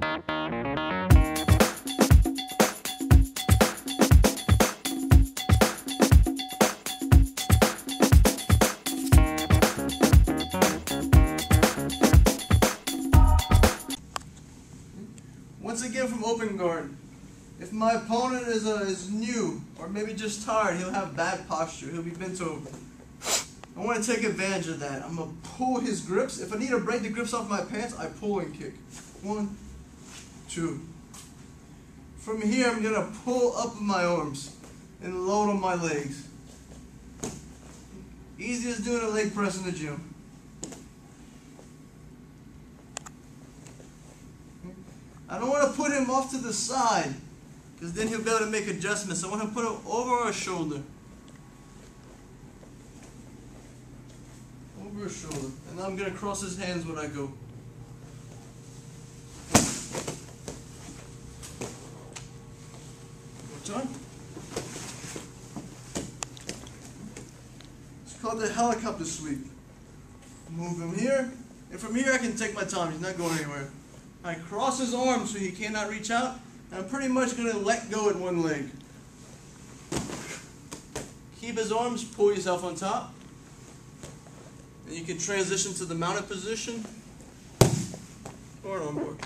Once again from open guard, if my opponent is new or maybe just tired, he'll have bad posture. He'll be bent over. I want to take advantage of that. I'm going to pull his grips. If I need to break the grips off my pants, I pull and kick. 1, 2. From here, I'm going to pull up with my arms and load on my legs. Easy as doing a leg press in the gym. I don't want to put him off to the side, because then he'll be able to make adjustments. I want to put him over our shoulder. Over his shoulder. And now I'm going to cross his hands when I go. One time. It's called the helicopter sweep. Move him here. And from here I can take my time. He's not going anywhere. I cross his arms so he cannot reach out. And I'm pretty much going to let go at one leg. Keep his arms, pull yourself on top. And you can transition to the mounted position or an armbar.